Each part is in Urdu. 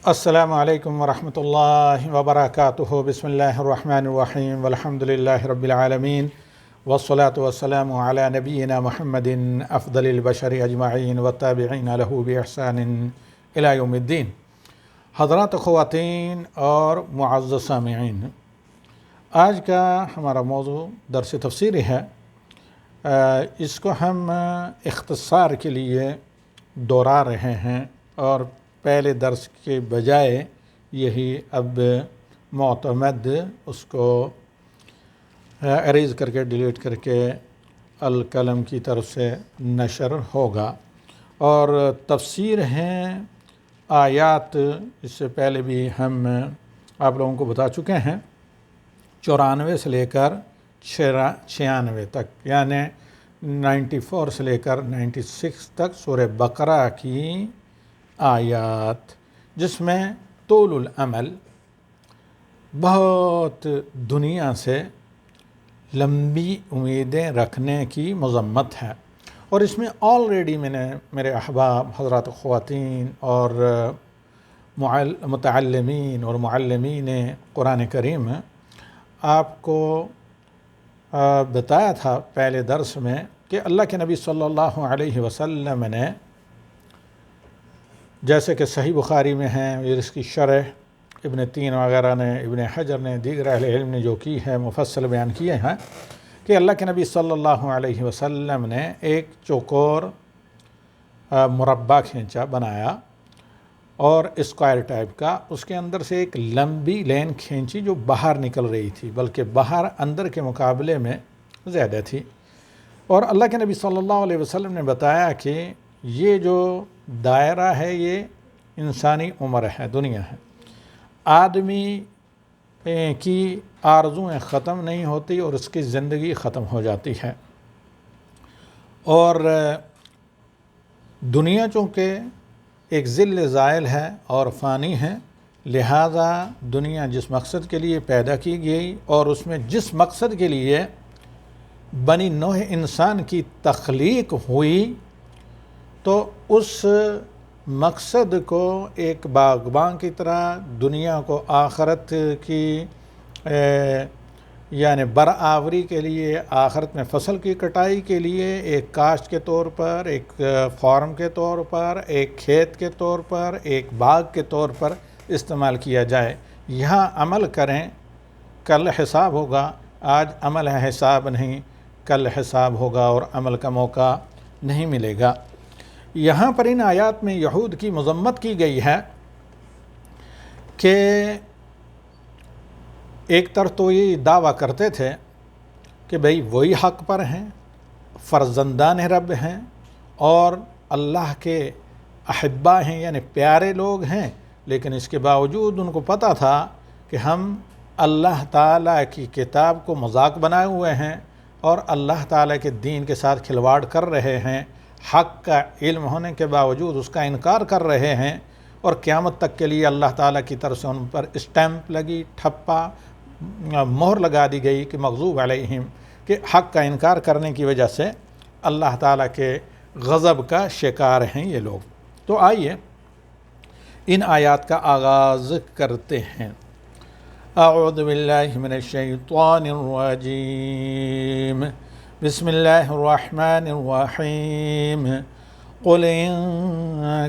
السلام علیکم ورحمۃ اللہ وبرکاتہ بسم اللہ الرحمن الرحیم والحمد للہ رب العالمین والصلاة والسلام علی نبینا محمد افضل البشر اجمعین والتابعین له بإحسان الی یوم الدین۔ حضرات خواتین اور معزز سامعین، آج کا ہمارا موضوع درس تفسیری ہے۔ اس کو ہم اختصار کے لیے دہرا رہے ہیں اور پہلے درس کے بجائے یہی اب معتمد اس کو اریز کر کے ڈیلیٹ کر کے القلم کی طرف سے نشر ہوگا۔ اور تفسیر ہیں آیات، اس سے پہلے بھی ہم آپ لوگوں کو بتا چکے ہیں، 94 سے لے کر 96 تک، یعنی 94 سے لے کر 96 تک سورہ بقرہ کی آیات، جس میں طول العمل، بہت دنیا سے لمبی امیدیں رکھنے کی مذمت ہے۔ اور اس میں آلریڈی میں نے میرے احباب حضرات خواتین اور متعلمین اور معلمین قرآن کریم آپ کو بتایا تھا پہلے درس میں کہ اللہ کے نبی صلی اللہ علیہ وسلم نے، جیسے کہ صحیح بخاری میں ہیں، اس کی شرح ابن تین وغیرہ نے، ابن حجر نے، دیگر اہل علم نے جو کی ہے، مفصل بیان کیے ہیں کہ اللہ کے نبی صلی اللہ علیہ وسلم نے ایک چوکور مربع کھینچا، بنایا، اور اسکوائر ٹائپ کا، اس کے اندر سے ایک لمبی لین کھینچی جو باہر نکل رہی تھی، بلکہ باہر اندر کے مقابلے میں زیادہ تھی۔ اور اللہ کے نبی صلی اللہ علیہ وسلم نے بتایا کہ یہ جو دائرہ ہے یہ انسانی عمر ہے، دنیا ہے۔ آدمی کی آرزویں ختم نہیں ہوتی اور اس کی زندگی ختم ہو جاتی ہے۔ اور دنیا چونکہ ایک ظل زائل ہے اور فانی ہے، لہذا دنیا جس مقصد کے لیے پیدا کی گئی اور اس میں جس مقصد کے لیے بنی نوع انسان کی تخلیق ہوئی، تو اس مقصد کو ایک باغباں کی طرح دنیا کو آخرت کی یعنی برآوری کے لیے، آخرت میں فصل کی کٹائی کے لیے ایک کاشت کے طور پر، ایک فارم کے طور پر، ایک کھیت کے طور پر، ایک باغ کے طور پر استعمال کیا جائے۔ یہاں عمل کریں، کل حساب ہوگا۔ آج عمل ہے، حساب نہیں، کل حساب ہوگا اور عمل کا موقع نہیں ملے گا۔ یہاں پر ان آیات میں یہود کی مذمت کی گئی ہے کہ ایک طرف تو یہ دعویٰ کرتے تھے کہ بھئی وہی حق پر ہیں، فرزندان رب ہیں اور اللہ کے احبا ہیں، یعنی پیارے لوگ ہیں، لیکن اس کے باوجود ان کو پتہ تھا کہ ہم اللہ تعالیٰ کی کتاب کو مذاق بنائے ہوئے ہیں اور اللہ تعالیٰ کے دین کے ساتھ کھلواڑ کر رہے ہیں، حق کا علم ہونے کے باوجود اس کا انکار کر رہے ہیں، اور قیامت تک کے لیے اللہ تعالیٰ کی طرف سے ان پر اسٹیمپ لگی، ٹھپا، مہر لگا دی گئی کہ مغضوب علیہم، کہ حق کا انکار کرنے کی وجہ سے اللہ تعالیٰ کے غضب کا شکار ہیں یہ لوگ۔ تو آئیے ان آیات کا آغاز کرتے ہیں۔ اعوذ باللہ من الشیطان الرجیم، بسم اللہ الرحمن الرحیم، قل ان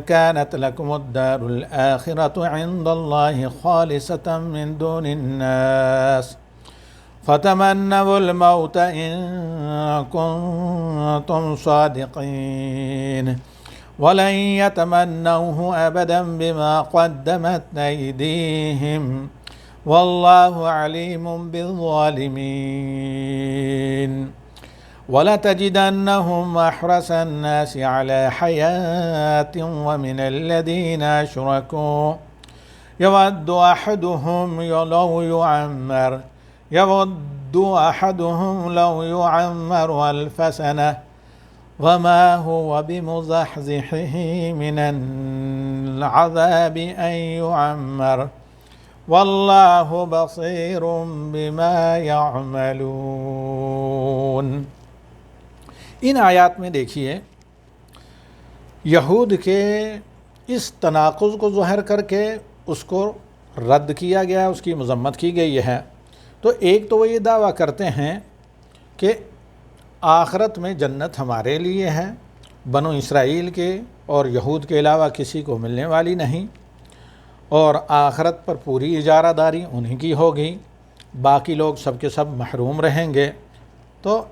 كانت لكم الدار الآخرة عند الله خالصة من دون الناس فتمنوا الموت إن كنتم صادقين ولن يتمنوه أبدا بما قدمت أيديهم والله عليم بالظالمين وَلَتَجِدَنَّهُمْ أَحْرَصَ النَّاسِ عَلَى حَيَاةٍ وَمِنَ الَّذِينَ أَشْرَكُوا يَوَدُّ أَحَدُهُمْ لَوْ يُعَمَّرُ أَلْفَ سَنَةٍ وَمَا هُوَ بِمُزَحْزِحِهِ مِنَ الْعَذَابِ أَنْ يُعَمَّرَ وَاللَّهُ بَصِيرٌ بِمَا يَعْمَلُونَ۔ ان آیات میں دیکھیے یہود کے اس تناقض کو ظاہر کر کے اس کو رد کیا گیا، اس کی مذمت کی گئی ہے۔ تو ایک تو وہ یہ دعویٰ کرتے ہیں کہ آخرت میں جنت ہمارے لیے ہے، بنو اسرائیل کے اور یہود کے علاوہ کسی کو ملنے والی نہیں، اور آخرت پر پوری اجارہ داری انہی کی ہوگی، باقی لوگ سب کے سب محروم رہیں گے۔ تو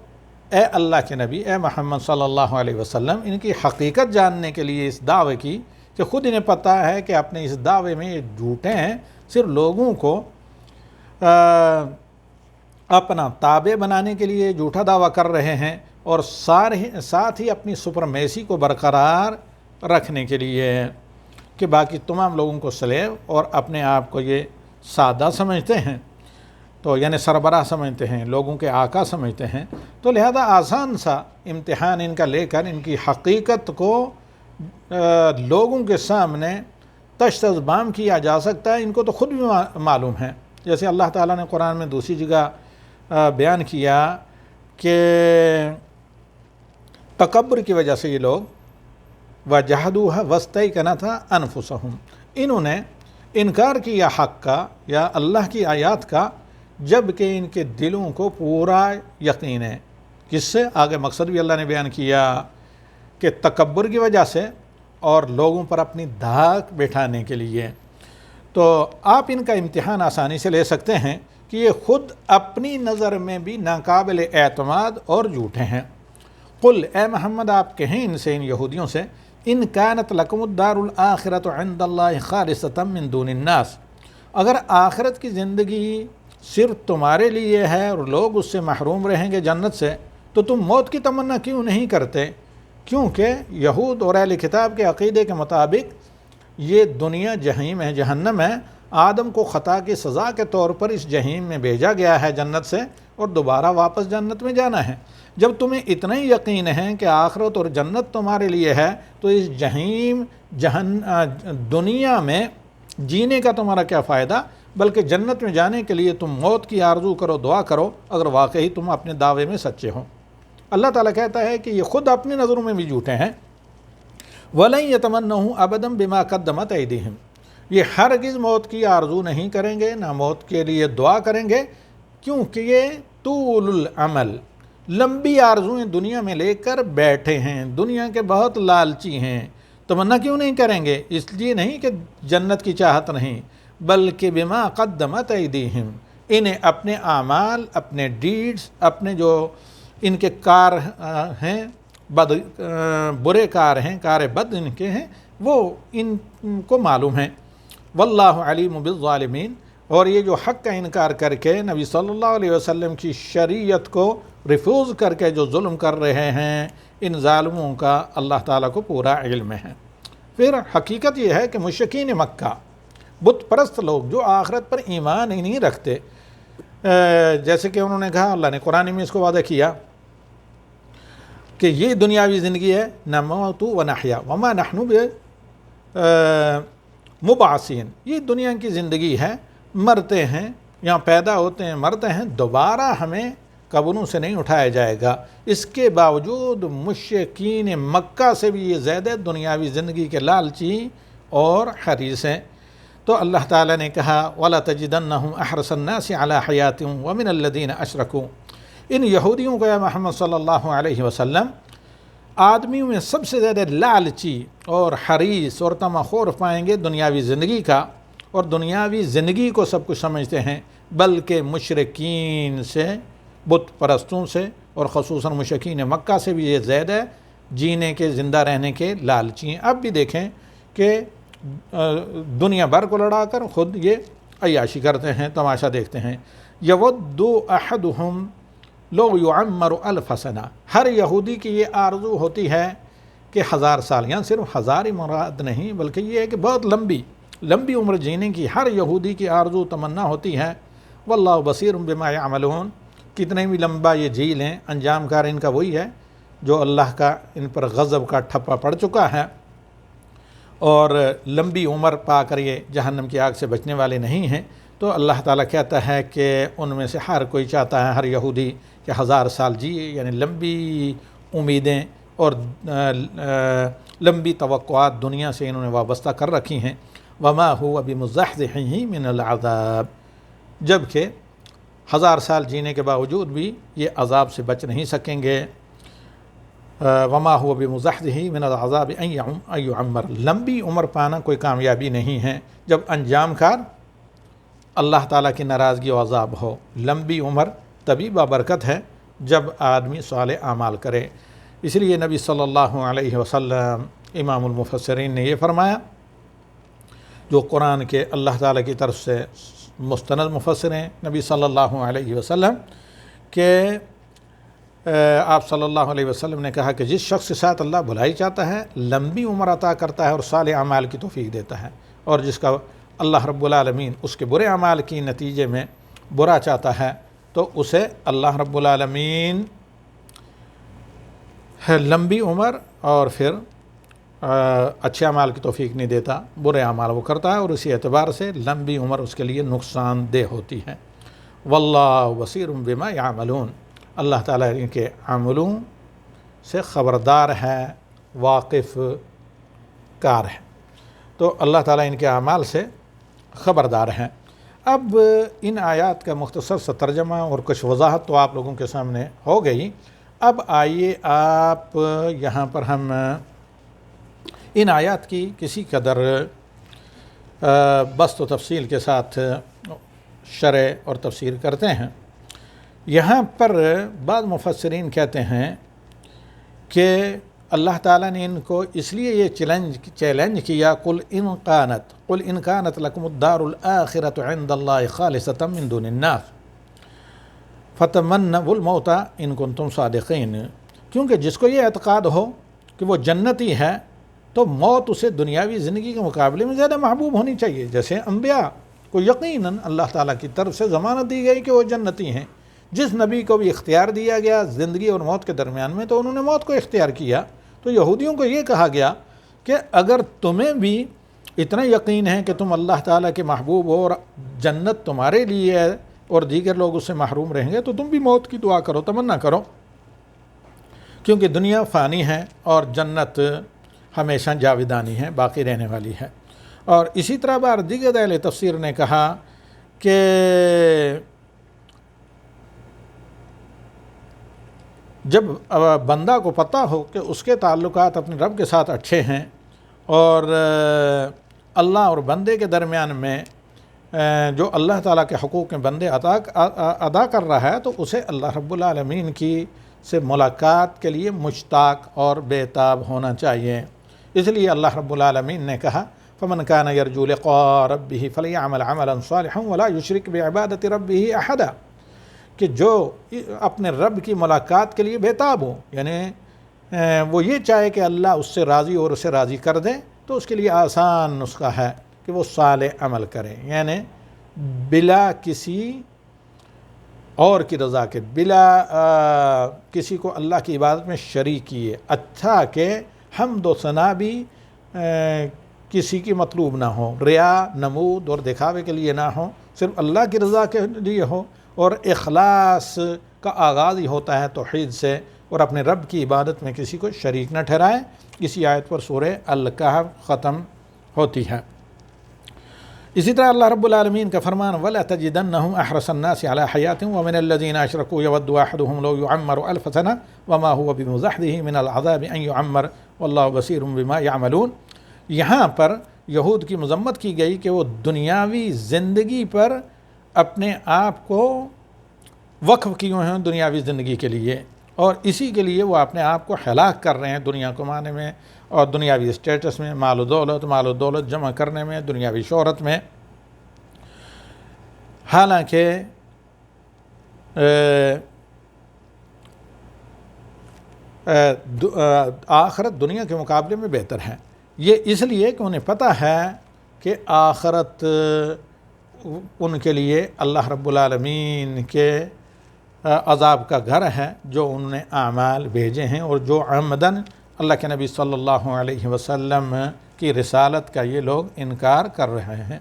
اے اللہ کے نبی، اے محمد صلی اللہ علیہ وسلم، ان کی حقیقت جاننے کے لیے اس دعوے کی کہ خود انہیں پتہ ہے کہ اپنے اس دعوے میں یہ جھوٹے ہیں، صرف لوگوں کو اپنا تابع بنانے کے لیے جھوٹا دعویٰ کر رہے ہیں، اور ساتھ ہی اپنی سپرمیسی کو برقرار رکھنے کے لیے کہ باقی تمام لوگوں کو سلیو اور اپنے آپ کو یہ سادہ سمجھتے ہیں، تو یعنی سربراہ سمجھتے ہیں، لوگوں کے آقا سمجھتے ہیں۔ تو لہذا آسان سا امتحان ان کا لے کر ان کی حقیقت کو لوگوں کے سامنے تشت بام کیا جا سکتا ہے۔ ان کو تو خود بھی معلوم ہے، جیسے اللہ تعالیٰ نے قرآن میں دوسری جگہ بیان کیا کہ تکبر کی وجہ سے یہ لوگ وَجَحَدُوهَا وَاسْتَيْقَنَتْهَا أَنفُسُهُمْ، انہوں نے انکار کیا حق کا یا اللہ کی آیات کا، جب کہ ان کے دلوں کو پورا یقین ہے۔ کس سے؟ آگے مقصد بھی اللہ نے بیان کیا کہ تکبر کی وجہ سے اور لوگوں پر اپنی دھاک بٹھانے کے لیے۔ تو آپ ان کا امتحان آسانی سے لے سکتے ہیں کہ یہ خود اپنی نظر میں بھی ناقابل اعتماد اور جھوٹے ہیں۔ قل، اے محمد آپ کہیں ان سے، ان یہودیوں سے، ان کانت لکم الدار الآخرۃ عند اللہ خالصۃ من دون الناس، اگر آخرت کی زندگی صرف تمہارے لیے ہے اور لوگ اس سے محروم رہیں گے جنت سے، تو تم موت کی تمنا کیوں نہیں کرتے؟ کیونکہ یہود اور اہل کتاب کے عقیدے کے مطابق یہ دنیا جہنم ہے، جہنم ہے۔ آدم کو خطا کی سزا کے طور پر اس جہنم میں بھیجا گیا ہے جنت سے، اور دوبارہ واپس جنت میں جانا ہے۔ جب تمہیں اتنا ہی یقین ہے کہ آخرت اور جنت تمہارے لیے ہے، تو اس دنیا میں جینے کا تمہارا کیا فائدہ؟ بلکہ جنت میں جانے کے لیے تم موت کی آرزو کرو، دعا کرو، اگر واقعی تم اپنے دعوے میں سچے ہو۔ اللہ تعالیٰ کہتا ہے کہ یہ خود اپنی نظروں میں بھی جھوٹے ہیں۔ وَلَن يَتَمَنَّوْهُ أَبَدًا بِمَا قَدَّمَتْ أَيْدِيهِمْ، یہ ہرگز موت کی آرزو نہیں کریں گے، نہ موت کے لیے دعا کریں گے، کیونکہ یہ طول العمل، لمبی آرزویں دنیا میں لے کر بیٹھے ہیں، دنیا کے بہت لالچی ہیں۔ تمنا کیوں نہیں کریں گے؟ اس لیے نہیں کہ جنت کی چاہت نہیں، بلکہ بما قدمت ایدیہم، انہیں اپنے اعمال، اپنے ڈیڈز، اپنے جو ان کے کار ہیں، برے کار ہیں، کار بد ان کے ہیں، وہ ان کو معلوم ہیں۔ واللہ علیم بالظالمین، اور یہ جو حق کا انکار کر کے نبی صلی اللہ علیہ وسلم کی شریعت کو ریفیوز کر کے جو ظلم کر رہے ہیں، ان ظالموں کا اللہ تعالیٰ کو پورا علم ہے۔ پھر حقیقت یہ ہے کہ مشرکین مکہ، بت پرست لوگ جو آخرت پر ایمان ہی نہیں رکھتے، جیسے کہ انہوں نے کہا، اللہ نے قرآن میں اس کو وعدہ کیا کہ یہ دنیاوی زندگی ہے، نموت و نحیا وما نحن مبعثین، یہ دنیا کی زندگی ہے، مرتے ہیں، یہاں پیدا ہوتے ہیں، مرتے ہیں، دوبارہ ہمیں قبروں سے نہیں اٹھایا جائے گا۔ اس کے باوجود مشرکین مکہ سے بھی یہ زیادہ دنیاوی زندگی کے لالچی اور حریص ہیں۔ تو اللہ تعالیٰ نے کہا وَلَتَجِدَنَّهُمْ أَحْرَصَ النَّاسِ عَلَىٰ حَيَاتٍ وَمِنَ الَّذِينَ أَشْرَكُوا، ان یہودیوں کو، یا محمد صلی اللہ علیہ وسلم، آدمیوں میں سب سے زیادہ لالچی اور حریص اور طمعخور پائیں گے دنیاوی زندگی کا، اور دنیاوی زندگی کو سب کچھ سمجھتے ہیں، بلکہ مشرکین سے، بت پرستوں سے، اور خصوصاً مشرکین مکہ سے بھی یہ زیادہ جینے کے، زندہ رہنے کے لالچی ہیں۔ اب بھی دیکھیں کہ دنیا بھر کو لڑا کر خود یہ عیاشی کرتے ہیں، تماشا دیکھتے ہیں۔ یود احدہم لو یعمر الف سنہ، ہر یہودی کی یہ آرزو ہوتی ہے کہ 1000 سال، یہاں صرف 1000 ہی مراد نہیں، بلکہ یہ ہے کہ بہت لمبی عمر جینے کی ہر یہودی کی آرزو تمنا ہوتی ہے۔ واللہ بصیر بما یعملون، کتنے بھی لمبا یہ جی لیں، انجام کار ان کا وہی ہے جو اللہ کا ان پر غضب کا ٹھپا پڑ چکا ہے، اور لمبی عمر پا کر یہ جہنم کی آگ سے بچنے والے نہیں ہیں۔ تو اللہ تعالیٰ کہتا ہے کہ ان میں سے ہر کوئی چاہتا ہے، ہر یہودی، کہ 1000 سال جیے، یعنی لمبی امیدیں اور لمبی توقعات دنیا سے انہوں نے وابستہ کر رکھی ہیں۔ وما هو بمزحزحه من العذاب، جبکہ 1000 سال جینے کے باوجود بھی یہ عذاب سے بچ نہیں سکیں گے۔ وما هو بمزحزحه من العذاب ان يعمر، لمبی عمر پانا کوئی کامیابی نہیں ہے جب انجام کار اللہ تعالیٰ کی ناراضگی و عذاب ہو۔ لمبی عمر تبھی بابرکت ہے جب آدمی صالح اعمال کرے۔ اس لیے نبی صلی اللہ علیہ وسلم امام المفسرین نے یہ فرمایا، جو قرآن کے اللہ تعالیٰ کی طرف سے مستند مفسر ہیں نبی صلی اللہ علیہ وسلم، کہ آپ صلی اللہ علیہ وسلم نے کہا کہ جس شخص کے ساتھ اللہ بھلائی چاہتا ہے لمبی عمر عطا کرتا ہے اور صالح اعمال کی توفیق دیتا ہے، اور جس کا اللہ رب العالمین اس کے برے اعمال کی نتیجے میں برا چاہتا ہے تو اسے اللہ رب العالمین لمبی عمر اور پھر اچھے اعمال کی توفیق نہیں دیتا، برے اعمال وہ کرتا ہے، اور اسی اعتبار سے لمبی عمر اس کے لیے نقصان دہ ہوتی ہے۔ واللہ بصیر بما یعملون، اللہ تعالیٰ ان کے عملوں سے خبردار ہے، واقف کار ہے، تو اللہ تعالیٰ ان کے اعمال سے خبردار ہیں۔ اب ان آیات کا مختصر سا ترجمہ اور کچھ وضاحت تو آپ لوگوں کے سامنے ہو گئی۔ اب آئیے آپ یہاں پر ہم ان آیات کی کسی قدر بسط و تفصیل کے ساتھ شرح اور تفسیر کرتے ہیں۔ یہاں پر بعض مفسرین کہتے ہیں کہ اللہ تعالیٰ نے ان کو اس لیے یہ چیلنج کیا، قل ان کانت لکم الدار الآخرۃ عند اللہ خالصۃ من دون الناس فتمنوا الموت ان کنتم صادقین، کیونکہ جس کو یہ اعتقاد ہو کہ وہ جنتی ہے تو موت اسے دنیاوی زندگی کے مقابلے میں زیادہ محبوب ہونی چاہیے۔ جیسے انبیاء کو یقیناً اللہ تعالیٰ کی طرف سے ضمانت دی گئی کہ وہ جنتی ہیں، جس نبی کو بھی اختیار دیا گیا زندگی اور موت کے درمیان میں تو انہوں نے موت کو اختیار کیا۔ تو یہودیوں کو یہ کہا گیا کہ اگر تمہیں بھی اتنا یقین ہے کہ تم اللہ تعالیٰ کے محبوب ہو اور جنت تمہارے لیے ہے اور دیگر لوگ اس سے محروم رہیں گے تو تم بھی موت کی دعا کرو، تمنا کرو، کیونکہ دنیا فانی ہے اور جنت ہمیشہ جاودانی ہے، باقی رہنے والی ہے۔ اور اسی طرح بار دیگر اہل تفسیر نے کہا کہ جب بندہ کو پتہ ہو کہ اس کے تعلقات اپنے رب کے ساتھ اچھے ہیں اور اللہ اور بندے کے درمیان میں جو اللہ تعالیٰ کے حقوق میں بندے ادا کر رہا ہے تو اسے اللہ رب العالمین کی سے ملاقات کے لیے مشتاق اور بےتاب ہونا چاہیے۔ اس لیے اللہ رب العالمین نے کہا فمن كان يرجو لقاء ربه فليعمل عملا صالحا ولا يشرك بعبادة ربه احدا، کہ جو اپنے رب کی ملاقات کے لیے بےتاب ہو، یعنی وہ یہ چاہے کہ اللہ اس سے راضی اور اسے راضی کر دے، تو اس کے لیے آسان نسخہ ہے کہ وہ صالح عمل کرے، یعنی بلا کسی اور کی رضا کے، بلا کسی کو اللہ کی عبادت میں شریک کیے، اچھا کہ حمد و ثنا بھی کسی کی مطلوب نہ ہو، ریا، نمود اور دکھاوے کے لیے نہ ہو، صرف اللہ کی رضا کے لیے ہو، اور اخلاص کا آغاز ہی ہوتا ہے توحید سے، اور اپنے رب کی عبادت میں کسی کو شریک نہ ٹھہرائے۔ اسی آیت پر سورہ الکہف ختم ہوتی ہے۔ اسی طرح اللہ رب العالمین کا فرمان وَلَا تَجِدَنَّهُمْ أَحْرَصَ النَّاسِ عَلَىٰ حَيَاةٍ وَمِنَ الَّذِينَ أَشْرَكُوا يَوَدُّ أَحَدُهُمْ لَوْ يُعَمَّرُ أَلْفَ سَنَةٍ وَمَا هُوَ بِمُزَحْزِحِهِ مِنَ الْعَذَابِ أَن يُعَمَّرَ وَاللَّهُ بَصِيرٌ بِمَا يَعْمَلُونَ۔ یہاں پر یہود کی مذمت کی گئی کہ وہ دنیاوی زندگی پر اپنے آپ کو وقف کیے ہوئے ہیں دنیاوی زندگی کے لیے، اور اسی کے لیے وہ اپنے آپ کو ہلاک کر رہے ہیں دنیا کمانے میں اور دنیاوی اسٹیٹس میں، مال و دولت جمع کرنے میں، دنیاوی شہرت میں، حالانکہ آخرت دنیا کے مقابلے میں بہتر ہے۔ یہ اس لیے کہ انہیں پتہ ہے کہ آخرت ان کے لیے اللہ رب العالمین کے عذاب کا گھر ہے جو انہوں نے اعمال بھیجے ہیں، اور جو عمدن اللہ کے نبی صلی اللہ علیہ وسلم کی رسالت کا یہ لوگ انکار کر رہے ہیں۔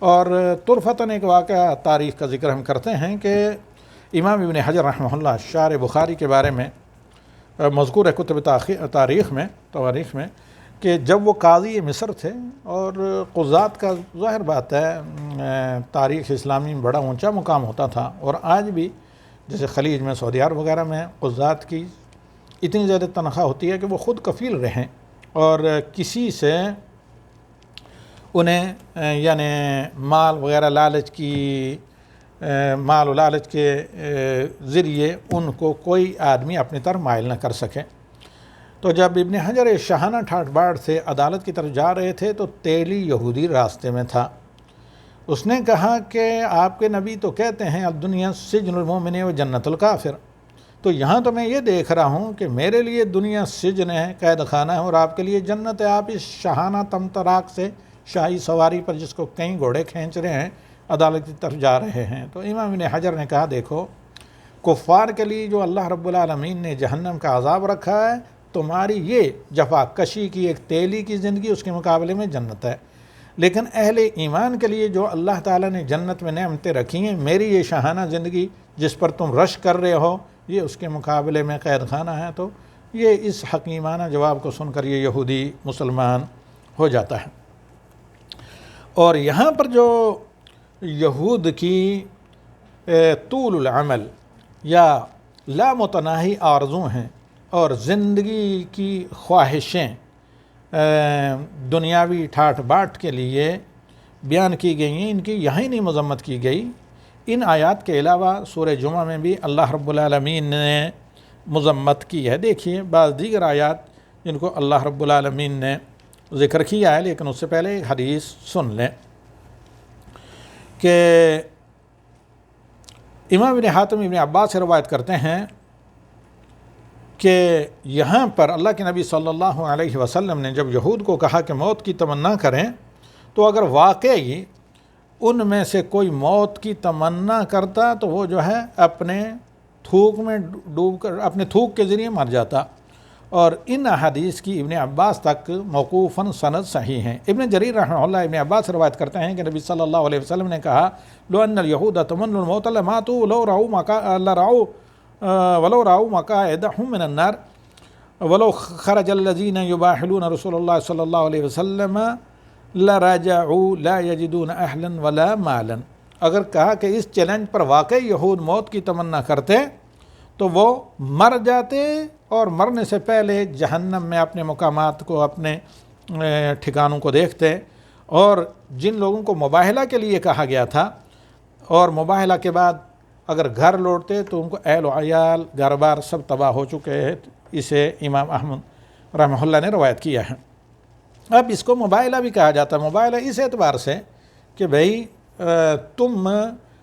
اور طرفتاً ایک واقعہ تاریخ کا ذکر ہم کرتے ہیں کہ امام ابن حجر رحمہ اللہ شارح بخاری کے بارے میں مذکور ہے کتب تواریخ میں کہ جب وہ قاضی مصر تھے اور قضات کا ظاہر بات ہے تاریخ اسلامی میں بڑا اونچا مقام ہوتا تھا، اور آج بھی جیسے خلیج میں، سعودی عرب وغیرہ میں قضات کی اتنی زیادہ تنخواہ ہوتی ہے کہ وہ خود کفیل رہیں اور کسی سے انہیں یعنی مال وغیرہ مال و لالچ کے ذریعے ان کو کوئی آدمی اپنی طرف مائل نہ کر سکے۔ تو جب ابن حجر شاہانہ ٹھاٹھ باٹھ سے عدالت کی طرف جا رہے تھے تو تیلی یہودی راستے میں تھا۔ اس نے کہا کہ آپ کے نبی تو کہتے ہیں الدنیا سجن المومن و جنت الکافر، تو یہاں تو میں یہ دیکھ رہا ہوں کہ میرے لیے دنیا سجن ہے، قید خانہ ہے، اور آپ کے لیے جنت ہے۔ آپ اس شاہانہ تمطراق سے شاہی سواری پر جس کو کئی گھوڑے کھینچ رہے ہیں عدالت کی طرف جا رہے ہیں۔ تو امام ابن حجر نے کہا دیکھو، کفار کے لیے جو اللہ رب العالمین نے جہنم کا عذاب رکھا ہے، تمہاری یہ جفا کشی کی ایک تیلی کی زندگی اس کے مقابلے میں جنت ہے، لیکن اہل ایمان کے لیے جو اللہ تعالیٰ نے جنت میں نعمتیں رکھی ہیں، میری یہ شاہانہ زندگی جس پر تم رش کر رہے ہو، یہ اس کے مقابلے میں قید خانہ ہے۔ تو یہ اس حکیمانہ جواب کو سن کر یہ یہودی مسلمان ہو جاتا ہے۔ اور یہاں پر جو یہود کی طول العمل یا لامتناہی آرزو ہیں اور زندگی کی خواہشیں دنیاوی ٹھاٹھ باٹھ کے لیے بیان کی گئی ہیں، ان کی یہیں نہیں مذمت کی گئی۔ ان آیات کے علاوہ سورہ جمعہ میں بھی اللہ رب العالمین نے مذمت کی ہے۔ دیکھیے بعض دیگر آیات جن کو اللہ رب العالمین نے ذکر کیا ہے، لیکن اس سے پہلے ایک حدیث سن لیں کہ امام ابن حاتم ابن عباس سے روایت کرتے ہیں کہ یہاں پر اللہ کے نبی صلی اللہ علیہ وسلم نے جب یہود کو کہا کہ موت کی تمنا کریں، تو اگر واقعی ان میں سے کوئی موت کی تمنا کرتا تو وہ جو ہے اپنے تھوک میں ڈوب کر اپنے تھوک کے ذریعے مر جاتا۔ اور ان حدیث کی ابن عباس تک موقوفاً سند صحیح ہیں۔ ابن جریر رحمہ اللہ ابن عباس سے روایت کرتے ہیں کہ نبی صلی اللہ علیہ وسلم نے کہا لو ان الیہود تمنوا الموت لماتوا ولو رأوا مقاعدهم من النار ولو خرج الذين يباحلون رسول اللہ صلی اللہ علیہ وسلم لرجعوا لا يجدون اہلا ولا مالا۔ اگر کہا کہ اس چیلنج پر واقعی یہود موت کی تمنا کرتے تو وہ مر جاتے اور مرنے سے پہلے جہنم میں اپنے مقامات کو، اپنے ٹھکانوں کو دیکھتے، اور جن لوگوں کو مباہلہ کے لیے کہا گیا تھا اور مباہلہ کے بعد اگر گھر لوٹتے تو ان کو اہل و عیال گھر بار سب تباہ ہو چکے ہیں۔ اسے امام احمد رحمہ اللہ نے روایت کیا ہے۔ اب اس کو مباہلہ بھی کہا جاتا ہے، مباہلہ اس اعتبار سے کہ بھئی تم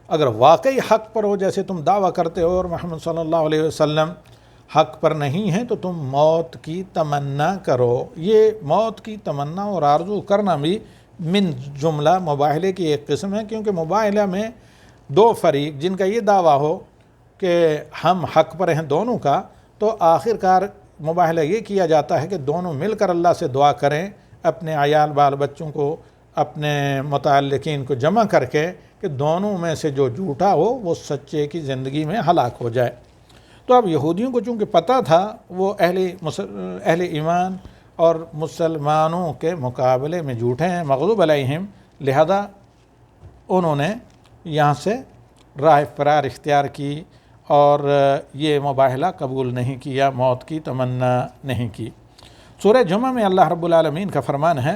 اگر واقعی حق پر ہو، جیسے تم دعویٰ کرتے ہو اور محمد صلی اللہ علیہ وسلم حق پر نہیں ہیں، تو تم موت کی تمنا کرو۔ یہ موت کی تمنا اور آرزو کرنا بھی من جملہ مباہلے کی ایک قسم ہے، کیونکہ مباہلہ میں دو فریق جن کا یہ دعویٰ ہو کہ ہم حق پر ہیں دونوں کا، تو آخر کار مباہلہ یہ کیا جاتا ہے کہ دونوں مل کر اللہ سے دعا کریں، اپنے عیال بال بچوں کو، اپنے متعلقین کو جمع کر کے، کہ دونوں میں سے جو جھوٹا ہو وہ سچے کی زندگی میں ہلاک ہو جائے۔ تو اب یہودیوں کو چونکہ پتہ تھا وہ اہل ایمان اور مسلمانوں کے مقابلے میں جھوٹے ہیں، مغضوب علیہم، لہذا انہوں نے یہاں سے راہ فرار اختیار کی اور یہ مباہلہ قبول نہیں کیا، موت کی تمنا نہیں کی۔ سورہ جمعہ میں اللہ رب العالمین کا فرمان ہے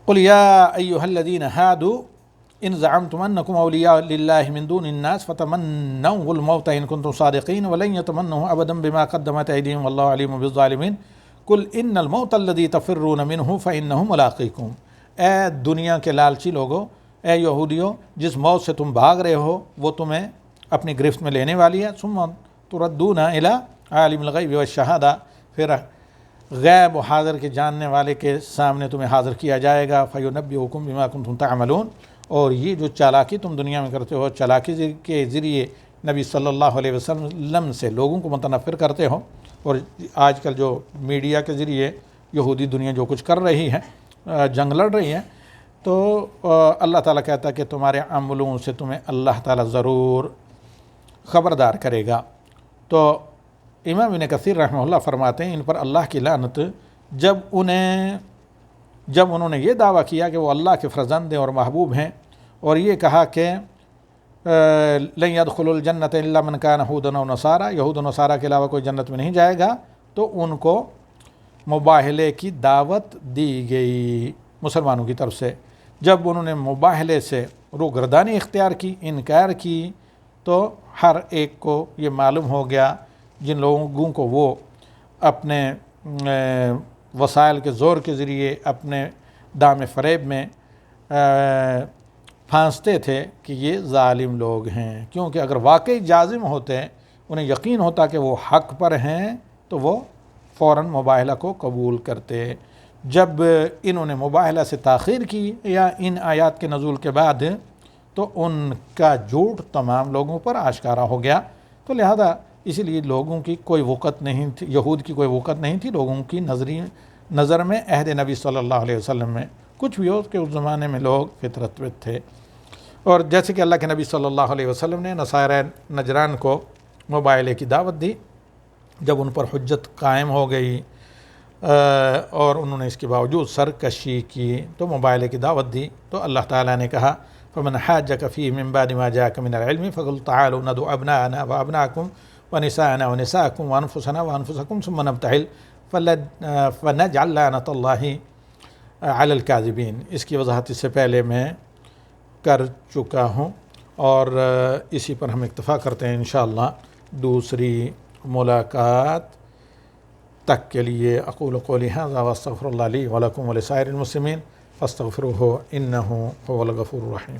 قُلْ يَا أَيُّهَا الَّذِينَ هَادُوا إِنْ زَعَمْتُمْ أَنَّكُمْ أَوْلِيَاءُ لِلَّهِ مِنْ دُونِ النَّاسِ فَتَمَنَّوْا الْمَوْتَ إِنْ كُنْتُمْ صَادِقِينَ وَلَنْ يَتَمَنَّوهُ أَبَدًا بِمَا قَدَّمَتْ أَيْدِيهِمْ وَاللَّهُ عَلِيمٌ بِالظَّالِمِينَ قُلْ إِنَّ الْمَوْتَ الَّذِي تَفِرُّونَ مِنْهُ فَإِنَّهُ مُلَاقِيكُمْ۔ اے دنیا کے لالچی لوگو، اے یہودیو، جس موت سے تم بھاگ رہے ہو وہ تمہیں اپنی گرفت میں لینے والی ہے۔ ثُمَّ تُرَدُّونَ إِلَىٰ عَالِمِ الْغَيْبِ وَالشَّهَادَةِ، پھر غیب و حاضر کے جاننے والے کے سامنے تمہیں حاضر کیا جائے گا۔ فَيُنَبِّئُكُم بِمَا كُنتُمْ تَعْمَلُونَ، اور یہ جو چالاکی تم دنیا میں کرتے ہو، چالاکی کے ذریعے نبی صلی اللہ علیہ وسلم سے لوگوں کو متنفر کرتے ہو، اور آج کل جو میڈیا کے ذریعے یہودی دنیا جو کچھ کر رہی ہے، جنگ لڑ رہی ہے، تو اللہ تعالیٰ کہتا ہے کہ تمہارے عملوں سے تمہیں اللہ تعالیٰ ضرور خبردار کرے گا۔ تو امام ابن کثیر رحمہ اللہ فرماتے ہیں ان پر اللہ کی لعنت جب انہوں نے یہ دعویٰ کیا کہ وہ اللہ کے فرزند ہیں اور محبوب ہیں، اور یہ کہا کہ لن يدخل الجنت الا من كان هودا او نصارى، یہود و نصارہ کے علاوہ کوئی جنت میں نہیں جائے گا، تو ان کو مباہلے کی دعوت دی گئی مسلمانوں کی طرف سے۔ جب انہوں نے مباہلے سے روگردانی اختیار کی، انکار کی، تو ہر ایک کو یہ معلوم ہو گیا، جن لوگوں کو وہ اپنے وسائل کے زور کے ذریعے اپنے دام فریب میں پھانستے تھے کہ یہ ظالم لوگ ہیں، کیونکہ اگر واقعی جازم ہوتے، انہیں یقین ہوتا کہ وہ حق پر ہیں، تو وہ فوراً مباہلہ کو قبول کرتے۔ جب انہوں نے مباہلہ سے تاخیر کی یا ان آیات کے نزول کے بعد، تو ان کا جھوٹ تمام لوگوں پر آشکارا ہو گیا، تو لہذا اسی لیے لوگوں کی کوئی وقت نہیں تھی، یہود کی کوئی وقت نہیں تھی لوگوں کی نظر میں عہد نبی صلی اللہ علیہ وسلم میں، کچھ بھی ہو کہ اس زمانے میں لوگ فطرت پہ تھے۔ اور جیسے کہ اللہ کے نبی صلی اللہ علیہ وسلم نے نصارہ نجران کو مباہلے کی دعوت دی، جب ان پر حجت قائم ہو گئی اور انہوں نے اس کے باوجود سرکشی کی تو مباہلے کی دعوت دی، تو اللہ تعالیٰ نے کہا فَمَنْ حَاجَّكَ فِيهِ مِنْ بَعْدِ مَا جَاءَكَ مِنَ الْعِلْمِ فَقُلْ تَعَالُوا نَدْعُ أَبْنَاءَنَا وَأَبْنَاءَكُمْ وَنِسَاءَنَا وَنِسَاءَكُمْ وَأَنفُسَنَا وَأَنفُسَكُمْ ثُمَّ نَبْتَهِلْ فَنَجْعَلْ لَعْنَةَ اللَّهِ عَلَى الْكَاذِبِينَ۔ اس کی وضاحت اس سے پہلے میں کر چکا ہوں، اور اسی پر ہم اکتفا کرتے ہیں انشاءاللہ دوسری ملاقات تک کے لیے۔ اقول قولی ھذا واستغفر اللہ لی ولکم ولسائر المسلمین فاستغفروہ انہ هو الغفور الرحیم۔